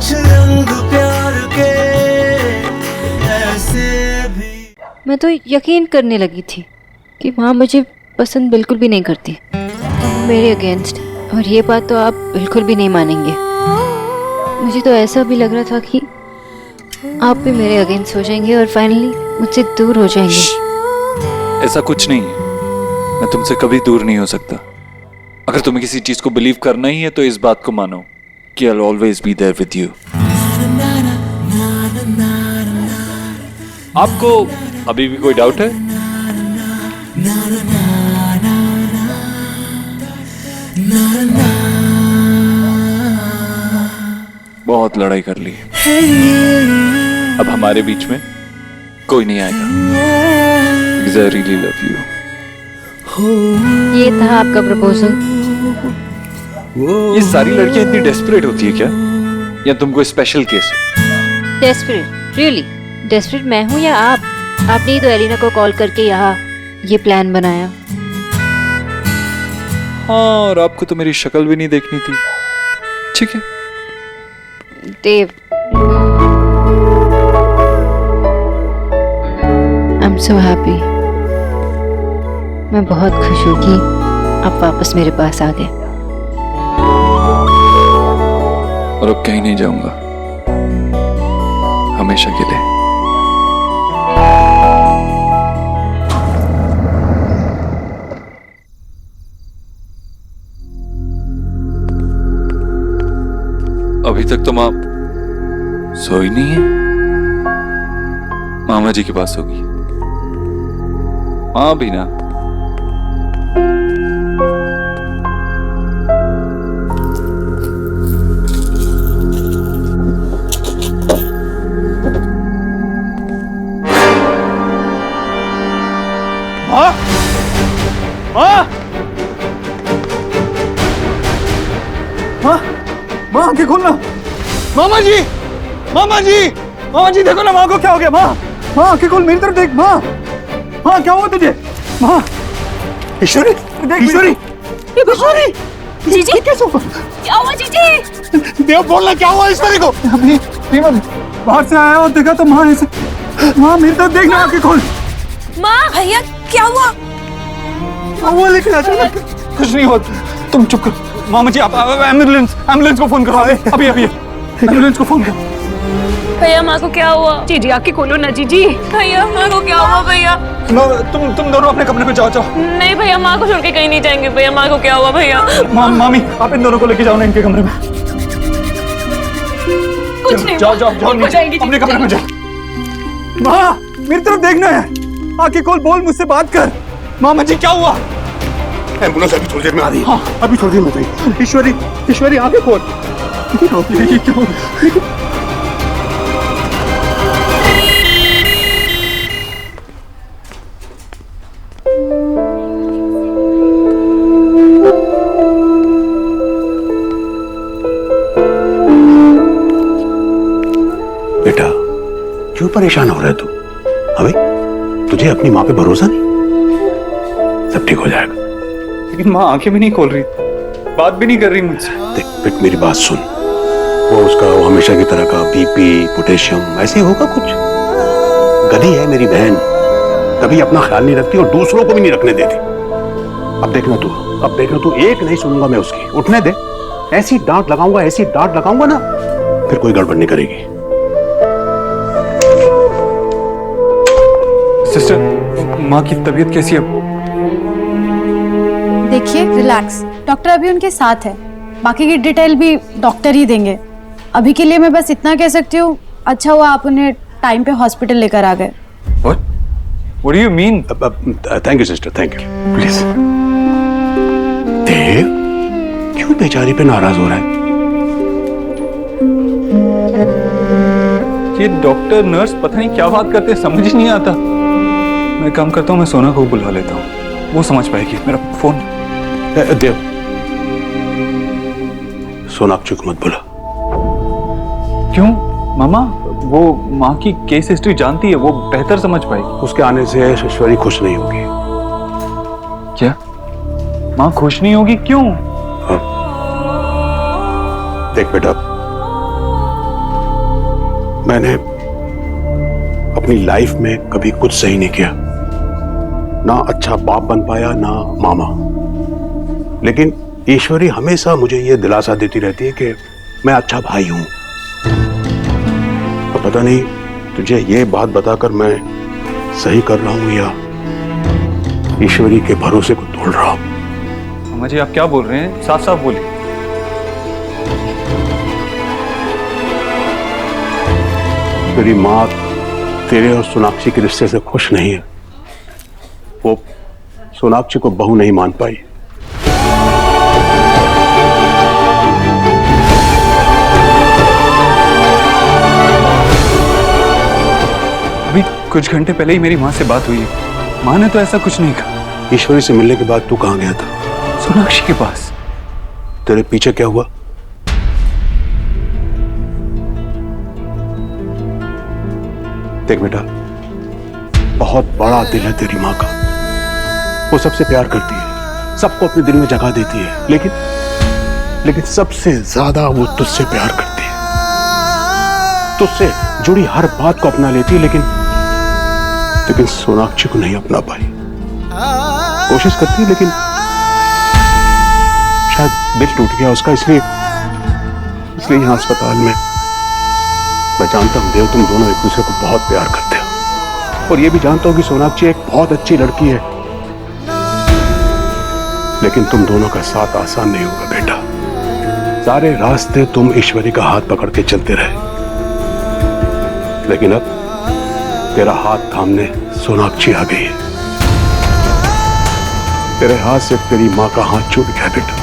कुछ रंग प्यार के ऐसे भी। मैं तो यकीन करने लगी थी कि माँ मुझे पसंद बिल्कुल भी नहीं करती, मेरे अगेंस्ट। और ये बात तो आप बिल्कुल भी नहीं मानेंगे। मुझे तो ऐसा भी लग रहा था कि आप भी मेरे अगेंस्ट हो जाएंगे और फाइनली मुझसे दूर हो जाएंगे। ऐसा कुछ नहीं है, मैं तुमसे कभी दूर नहीं हो सकता। अगर तुम्हें किसी चीज को बिलीव करना ही है तो इस बात को मानो कि I'll always be there with you। आपको अभी भी कोई डाउट है? बहुत लड़ाई कर ली, अब हमारे बीच में कोई नहीं आएगा। Because I really love you। ये था आपका प्रपोजल? ये सारी लड़कियां इतनी डेस्परेट होती है क्या, या तुम कोई स्पेशल केस हो? डेस्परेट? रियली डेस्परेट मैं हूँ या आप? आपने ही तो एलिना को कॉल करके यहाँ ये प्लान बनाया। हाँ, और आपको तो मेरी शक्ल भी नहीं देखनी थी। ठीक है देव, आई एम सो हैप्पी। मैं बहुत खुश हूँ कि आप वापस मेरे पास आ गए। और अब कहीं नहीं जाऊंगा, हमेशा के लिए। अभी तक तो माँ सोई नहीं है, मामा जी के पास होगी। हाँ भी ना। माँ, माँ, माँ, माँ आंखें खोलना। मामा जी, मामा जी, मामा जी देखो ना, माँ को क्या हो गया? माँ, माँ आंखें खोल, मेरी तरफ देख। माँ, माँ क्या हुआ तुझे? माँ, ईश्वरी, ईश्वरी, ईश्वरी, जीजी कैसे हुआ? क्या हुआ जीजी? देव बोलना क्या हुआ ईश्वरी को? अभी बाहर से आया और देखा तो माँ ऐसे। माँ मेरी तरफ देखना, आंखें खोल। माँ भैया क्या हुआ? वो लेकिन अचानक कुछ नहीं हुआ, तुम चुप करो। मामा जी आप एम्बुलेंस को फोन करो। अभी अभी एम्बुलेंस को फोन करो। भैया माँ को क्या हुआ? जीजी आंखें खोलो ना जीजी। भैया माँ को क्या हुआ? भैया तुम दोनों अपने कमरे में जाओ। नहीं भैया, माँ को छोड़ के कहीं नहीं जाएंगे। भैया माँ को क्या हुआ? भैया मामी आप इन दोनों को लेके जाओ ना इनके कमरे में। कुछ नहीं, जाओ अपने कमरे में जाओ। माँ मेरी तरफ देखना है, आंखें खोल, बोल मुझसे बात कर। मामा जी क्या हुआ? एम्बुलेंस अभी थोड़ी देर में आ रही है। हाँ अभी थोड़ी देर में रही। ईश्वरी, ईश्वरी आंखें खोल। ये क्या हो? बेटा क्यों परेशान हो रहा है तू? अबे तुझे अपनी माँ पे भरोसा नहीं? सब ठीक हो जाएगा। लेकिन माँ आंखें भी नहीं खोल रही, बात भी नहीं कर रही मुझसे। देख बेट मेरी बात सुन, वो हमेशा की तरह का बीपी पोटेशियम ऐसे होगा कुछ। गधी है मेरी बहन, कभी अपना ख्याल नहीं रखती और दूसरों को भी नहीं रखने देती। अब देखना तू, एक नहीं सुनूंगा मैं उसकी। उठने दे, ऐसी डांट लगाऊंगा ना, फिर कोई गड़बड़ नहीं करेगी। सिस्टर माँ की तबीयत कैसी है? देखिए रिलैक्स, डॉक्टर अभी उनके साथ है, बाकी की डिटेल भी डॉक्टर ही देंगे। अभी के लिए मैं बस इतना कह सकती हूँ, अच्छा हुआ आप उन्हें टाइम पे हॉस्पिटल लेकर आ गए। What do you mean? Thank you sister, thank you. Please Dev क्यों बेचारी पे नाराज हो रहा है? ये डॉक्टर नर्स पता नहीं क्या बात करते हैं, समझ ही नहीं आता। मैं काम करता हूँ, मैं सोना को बुला लेता हूँ, वो समझ पाएगी। मेरा फोन। देव सोनाक्षी को मत बुला। क्यों मामा? वो माँ की केस हिस्ट्री जानती है, वो बेहतर समझ पाएगी। उसके आने से ईश्वरी खुश नहीं होगी। क्या माँ खुश नहीं होगी? क्यों? हाँ। देख बेटा, मैंने अपनी लाइफ में कभी कुछ सही नहीं किया, ना अच्छा बाप बन पाया ना मामा। लेकिन ईश्वरी हमेशा मुझे ये दिलासा देती रहती है कि मैं अच्छा भाई हूं। तो पता नहीं तुझे ये बात बताकर मैं सही कर रहा हूं या ईश्वरी के भरोसे को तोड़ रहा हूं। मामा जी आप क्या बोल रहे हैं, साफ साफ बोलिए। तेरी माँ तेरे और सोनाक्षी के रिश्ते से खुश नहीं है। वो सोनाक्षी को बहू नहीं मान पाई। अभी कुछ घंटे पहले ही मेरी माँ से बात हुई है, माँ ने तो ऐसा कुछ नहीं कहा। ईश्वरी से मिलने के बाद तू कहाँ गया था? सोनाक्षी के पास। तेरे पीछे क्या हुआ? देख बेटा, बहुत बड़ा दिल है तेरी माँ का। वो सबसे प्यार करती है, सबको अपने दिल में जगह देती है, लेकिन सबसे ज्यादा वो तुझसे प्यार करती है। तुझसे जुड़ी हर बात को अपना लेती है, लेकिन सोनाक्षी को नहीं अपना पाई। कोशिश करती है लेकिन शायद दिल टूट गया उसका, इसलिए यहाँ अस्पताल में। मैं जानता हूं देव, तुम दोनों एक दूसरे को बहुत प्यार करते हो, और ये भी जानता हूं कि सोनाक्षी एक बहुत अच्छी लड़की है, लेकिन तुम दोनों का साथ आसान नहीं होगा बेटा। सारे रास्ते तुम ईश्वरी का हाथ पकड़ के चलते रहे, लेकिन अब तेरा हाथ थामने सोनाक्षी आ गई है। तेरे हाथ से तेरी माँ का हाथ छूट गया बेटा,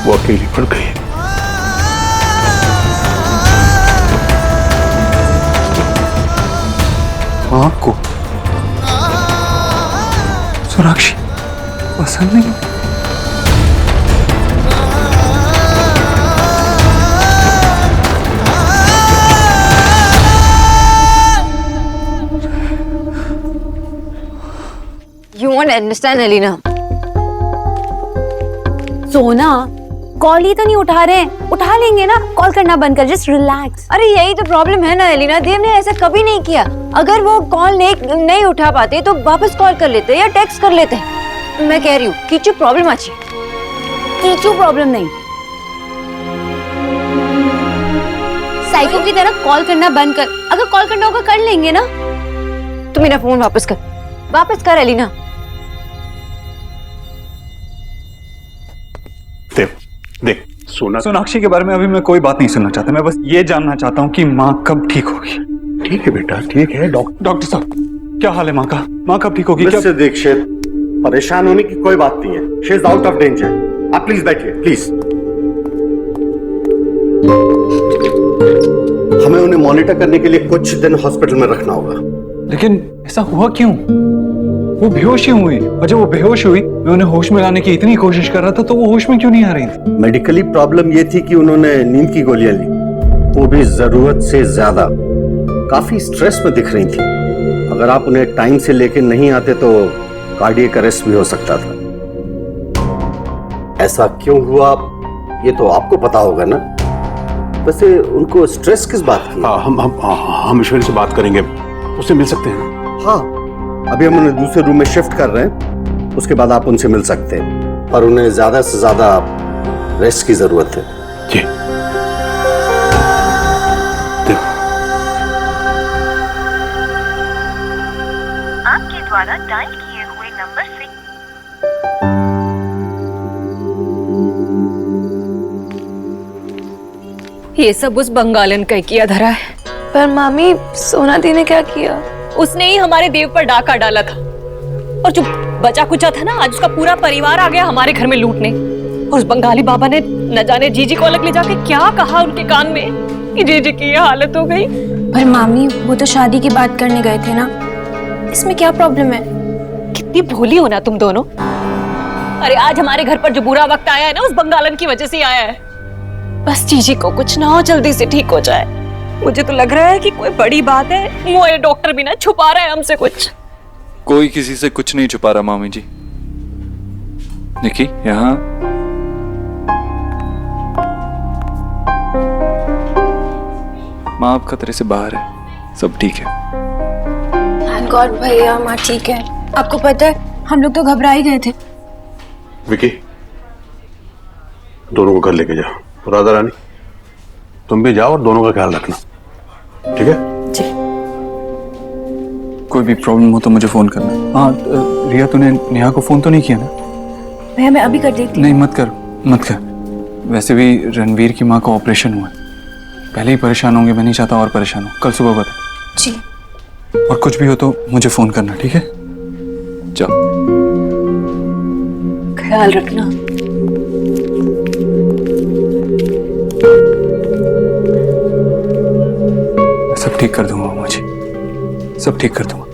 वो अकेली पड़ गई है। माँ को सोनाक्षी पसंद नहीं। You won't understand, Elina. सोना कॉल ही तो नहीं उठा रहे हैं, उठा लेंगे ना, कॉल करना बंद कर, जस्ट रिलैक्स। अरे यही तो प्रॉब्लम है ना एलिना, देव ने ऐसा कभी नहीं किया। अगर वो कॉल नहीं उठा पाते तो वापस कॉल कर लेते या टेक्स्ट कर लेते। मैं कह रही हूँ किचु प्रॉब्लम अच्छी, किचु प्रॉब्लम नहीं, साइको की तरह कॉल करना बंद कर। अगर कॉल करना होगा कर लेंगे ना। तू मेरा फोन वापस कर एलिना। देख सोनाक्षी के बारे में अभी मैं कोई बात नहीं सुनना चाहता, मैं बस ये जानना चाहता हूँ कि माँ कब ठीक होगी। ठीक है बेटा, ठीक है। डॉक्टर साहब क्या हाल है माँ का? माँ कब ठीक होगी? मिस्टर दीक्षित, परेशान होने की कोई बात नहीं है। She is out of danger. आप प्लीज बैठिए, प्लीज। हमें उन्हें मॉनिटर करने के लिए कुछ दिन हॉस्पिटल में रखना होगा। लेकिन ऐसा हुआ क्यों? वो बेहोश ही हुई, और जब वो बेहोश हुई मैं उन्हें होश में लाने की इतनी कोशिश कर रहा था तो वो होश में क्यों नहीं आ रही थी? मेडिकली प्रॉब्लम ये थी कि उन्होंने नींद की गोलियां ली, वो भी जरूरत से ज्यादा। काफी स्ट्रेस में दिख रही थी। अगर आप उन्हें टाइम से लेके नहीं आते तो कार्डियक अरेस्ट भी हो सकता था। ऐसा क्यों हुआ ये तो आपको पता होगा ना। वैसे उनको स्ट्रेस किस बात की? हम ईश्वरी से बात करेंगे, उससे मिल सकते हैं ना? हाँ, अभी हम उन्हें दूसरे रूम में शिफ्ट कर रहे हैं, उसके बाद आप उनसे मिल सकते हैं, पर उन्हें ज्यादा से ज्यादा रेस्ट की जरूरत है। जी। आपके द्वारा डायल किए हुए नंबर से ये सब उस बंगालन का किया धरा है। पर मामी, सोना दी ने क्या किया? उसने ही हमारे देव पर डाका डाला था, और जो बचा कुचा था ना, आज उसका पूरा परिवार आ गया हमारे घर में लूटने। और उस बंगाली बाबा ने न जाने जीजी को अलग ले जाके क्या कहा उनके कान में कि जीजी की ये हालत हो गई। पर मामी, वो तो शादी की बात करने गए थे ना, इसमें क्या प्रॉब्लम है? कितनी भोली हो ना तुम दोनों। अरे आज हमारे घर पर जो बुरा वक्त आया है ना, उस बंगालन की वजह से आया है। बस जीजी को कुछ ना हो, जल्दी से ठीक हो जाए। मुझे तो लग रहा है कि कोई बड़ी बात है, वो ये डॉक्टर भी ना छुपा रहा है हमसे कुछ। कोई किसी से कुछ नहीं छुपा रहा मामी जी। निकी, यहाँ माँ अब खतरे से बाहर है, सब ठीक है। थैंक गॉड भैया माँ ठीक है। आपको पता है हम लोग तो घबरा ही गए थे। विकी, दोनों को घर लेके जाओ। राधा रानी तुम भी जाओ और दोनों का ख्याल रखना, ठीक है? जी। कोई भी प्रॉब्लम हो तो मुझे फोन करना। हाँ रिया, तूने नेहा को फोन तो नहीं किया ना? भैया मैं अभी कर देती हूँ। नहीं मत कर, मत कर। वैसे भी रणवीर की माँ का ऑपरेशन हुआ है, पहले ही परेशान होंगे, मैं नहीं चाहता और परेशान हो। कल सुबह बता। जी। और कुछ भी हो तो मुझे फोन करना, ठीक है? जाओ। ख्याल रखना। मैं सब ठीक कर दूंगा मामा जी, सब ठीक कर दूंगा।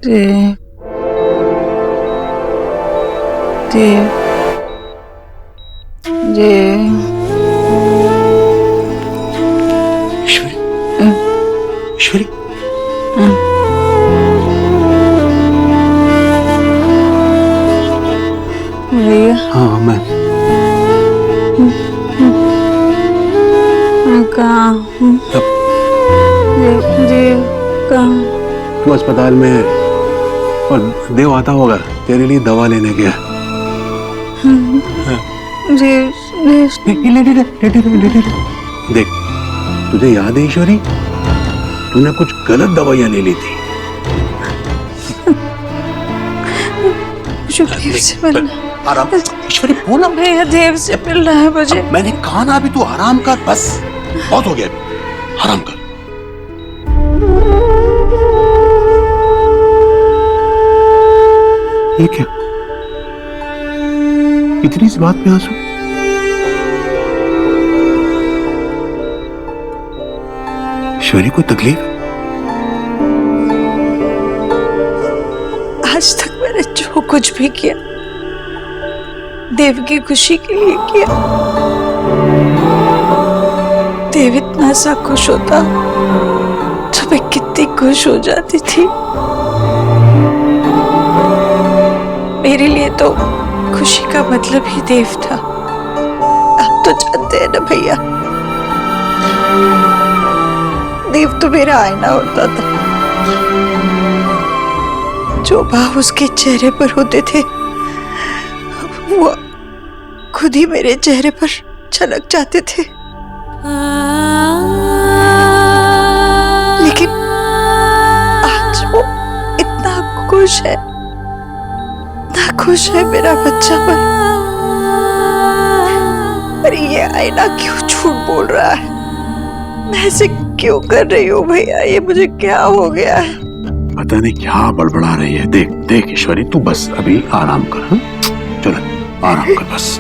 देव, देव, देव। ईश्वरी, ईश्वरी, भैया हाँ मैं कहाँ हूँ? देव, देव कहाँ? तू अस्पताल में है और देव आता होगा तेरे लिए दवा लेने गया। देव, देव। देख, तुझे याद है ईश्वरी, तूने कुछ गलत दवाइयां ले ली थी। मुझे देव से मिलना। आराम, ईश्वरी बोला। भैया देव से मिलना है मुझे। मैंने कहा ना, अभी तू आराम कर, बस बहुत हो गया, अभी आराम कर। ये क्या, इतनी सी बात में आंसू? ईश्वरी कोई तकलीफ? आज तक मैंने जो कुछ भी किया देव की खुशी के लिए किया। देव इतना सा खुश होता तो मैं कितनी खुश हो जाती थी। मेरे लिए तो खुशी का मतलब ही देव था। आप तो जानते हैं ना भैया, देव तो मेरा आईना होता था। जो भाव उसके चेहरे पर होते थे वो खुद ही मेरे चेहरे पर झलक जाते थे। लेकिन आज वो इतना खुश है, इतना खुश है मेरा बच्चा पर ये आईना क्यों झूठ बोल रहा है? मैं ऐसे क्यों कर रही हूँ भैया? ये मुझे क्या हो गया है? पता नहीं क्या बड़बड़ा रही है। देख देख ईश्वरी, तू बस अभी आराम कर। हाँ? चलो आराम कर बस।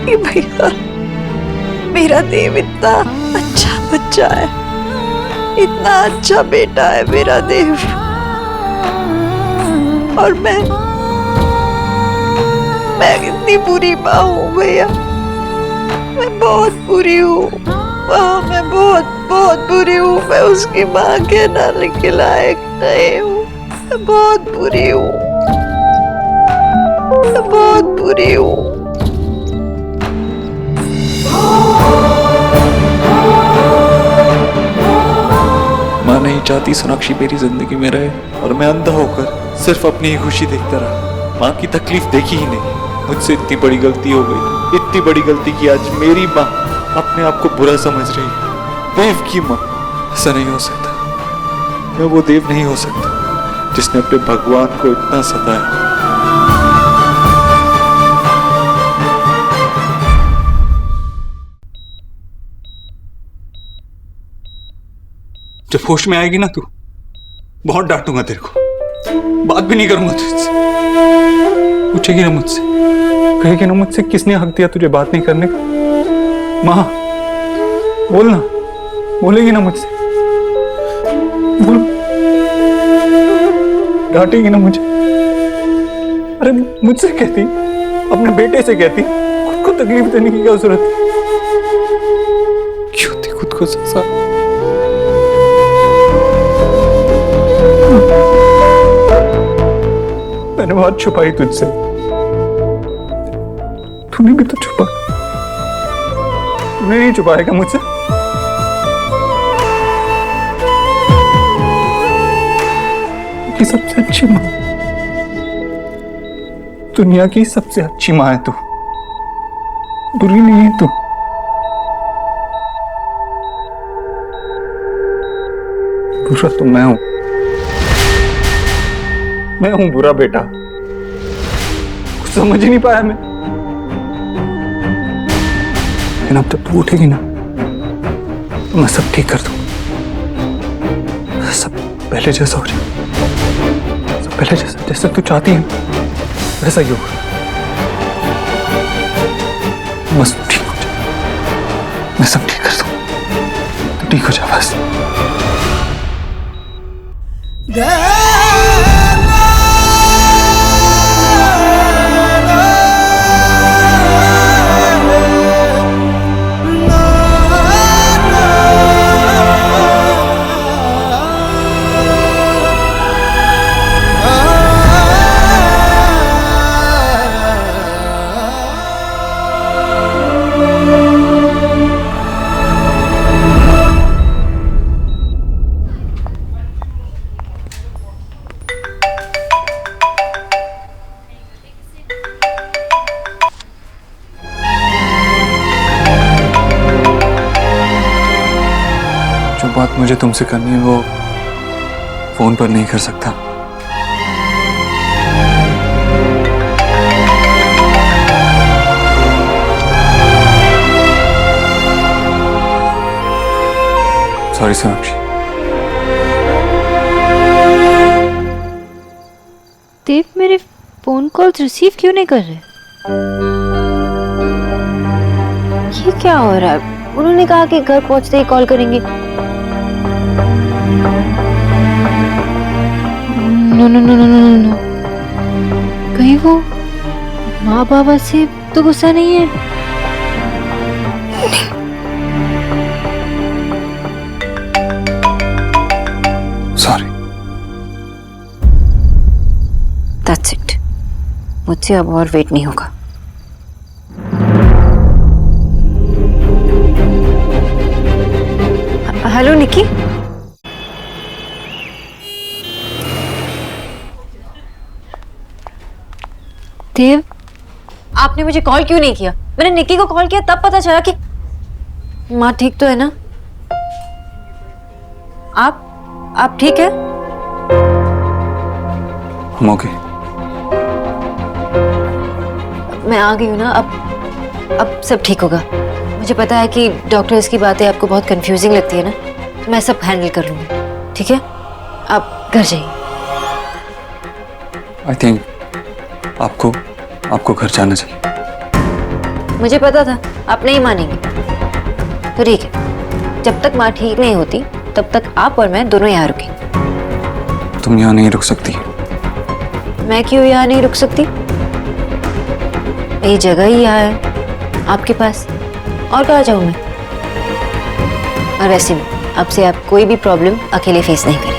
ये भैया, मेरा देव इतना अच्छा बच्चा है, इतना अच्छा बेटा है मेरा देव, और मैं कितनी बुरी माँ हूँ भैया। मैं बहुत बुरी हूँ। मैं बहुत बुरी हूँ। मैं उसकी माँ के नाने के लायक नहीं हूँ। मैं बहुत बुरी हूँ। मैं बहुत बुरी हूँ। माँ नहीं चाहती सोनाक्षी मेरी जिंदगी में रहे और मैं अंधा होकर सिर्फ अपनी ही खुशी देखता रहा। माँ की तकलीफ देखी ही नहीं। मुझसे इतनी बड़ी गलती हो गई, इतनी बड़ी गलती की आज मेरी माँ अपने आप को बुरा समझ रही है। देव की माँ। ऐसा नहीं हो सकता। मैं वो देव नहीं हो सकता जिसने अपने भगवान को इतना सताया। जब होश में आएगी ना तू, बहुत डांटूंगा तेरे को, बात भी नहीं करूंगा तुझसे। पूछेगी ना मुझसे, कहेगी ना मुझसे किसने हक दिया तुझे बात नहीं करने का? माँ बोलना, बोलेगी ना मुझसे, बोल, डांटेगी ना मुझे? अरे मुझसे कहती, अपने बेटे से कहती, खुद को तकलीफ देने की क्या जरूरत है? क्यों थी खुद को सजा? मैंने बात छुपाई तुझसे, तूने भी तो छुपा, तूने नहीं छुपाया क्या मुझसे? की सबसे अच्छी माँ, दुनिया की सबसे अच्छी माँ है तू, बुरी नहीं है तू। बुरा तो मैं हूं, मैं हूं बुरा बेटा, कुछ समझ ही नहीं पाया मैं। लेकिन अब तक तू उठेगी ना तो मैं सब ठीक कर दूंगा, सब पहले जैसा हो जाए, सब पहले जैसा, जैसा तू चाहती है वैसा ही होगा। बस ठीक हो जा, मैं सब ठीक कर दूंगा, तू ठीक हो जा बस। जो बात मुझे तुमसे करनी है वो फोन पर नहीं कर सकता। सॉरी सोनाक्षी। देव मेरे फोन कॉल्स रिसीव क्यों नहीं कर रहे? ये क्या हो रहा है? उन्होंने कहा कि घर पहुंचते ही कॉल करेंगे। No no no no no no, कहीं वो माँ बाबा से तो गुस्सा नहीं है? सॉरी। दैट्स इट, मुझसे अब और वेट नहीं होगा। हेलो निकी। देव, आपने मुझे कॉल क्यों नहीं किया? मैंने निकी को कॉल किया तब पता चला कि माँ ठीक तो है ना? आप ठीक है? हम ओके। मैं आ गई हूँ ना, अब सब ठीक होगा। मुझे पता है कि डॉक्टर्स की बातें आपको बहुत कंफ्यूजिंग लगती है ना, तो मैं सब हैंडल कर लूंगी, ठीक है? आप घर जाइए। आई थिंक आपको घर जाना चाहिए। मुझे पता था आप नहीं मानेंगे, तो ठीक है, जब तक माँ ठीक नहीं होती तब तक आप और मैं दोनों यहाँ रुकेंगे। तुम यहाँ नहीं रुक सकती। मैं क्यों यहाँ नहीं रुक सकती? ये जगह ही यहाँ है आपके पास, और कहाँ जाऊँ मैं? और वैसे भी आपसे आप कोई भी प्रॉब्लम अकेले फेस नहीं करें।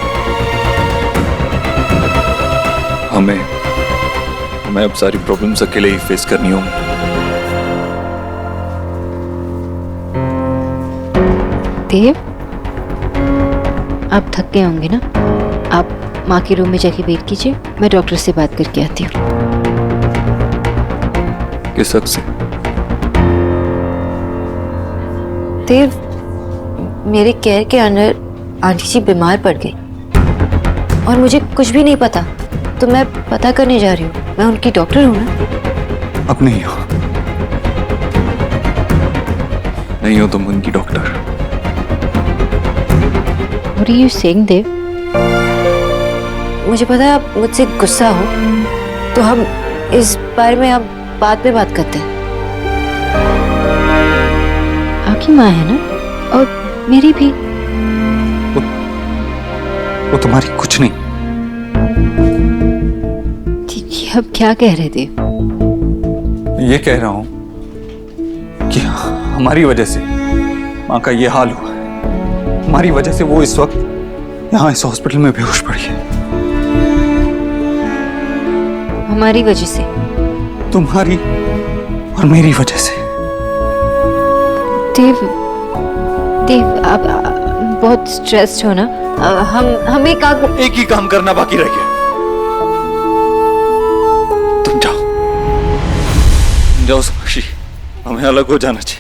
हमें अब सारी प्रॉब्लम्स अकेले ही फेस करनी होंगी। देव, आप थक गए होंगे ना? आप माँ के रूम में जाके वेट कीजिए, मैं डॉक्टर से बात करके आती हूँ। किस हक से? देव, मेरे केयर के अंडर आंटी जी बीमार पड़ गई और मुझे कुछ भी नहीं पता, तो मैं पता करने जा रही हूँ। मैं उनकी डॉक्टर हूँ ना। अब नहीं हो, नहीं हो तुम उनकी doctor. What are you saying, देव? मुझे पता है आप मुझसे गुस्सा हो, तो हम इस बारे में अब बाद में बात करते हैं। आपकी माँ है ना, और मेरी भी। वो तुम्हारी कुछ नहीं। ये अब क्या कह रहे थे? ये कह रहा हूं कि हमारी वजह से माँ का ये हाल हुआ है। हमारी वजह से वो इस वक्त यहाँ इस हॉस्पिटल में बेहोश पड़ी है। हमारी वजह से? तुम्हारी और मेरी वजह से। देव, देव आप बहुत स्ट्रेस्ड हो ना? हम एक ही काम करना बाकी रह गया। तुम जाओ, जाओ सोनाक्षी, हमें अलग हो जाना चाहिए।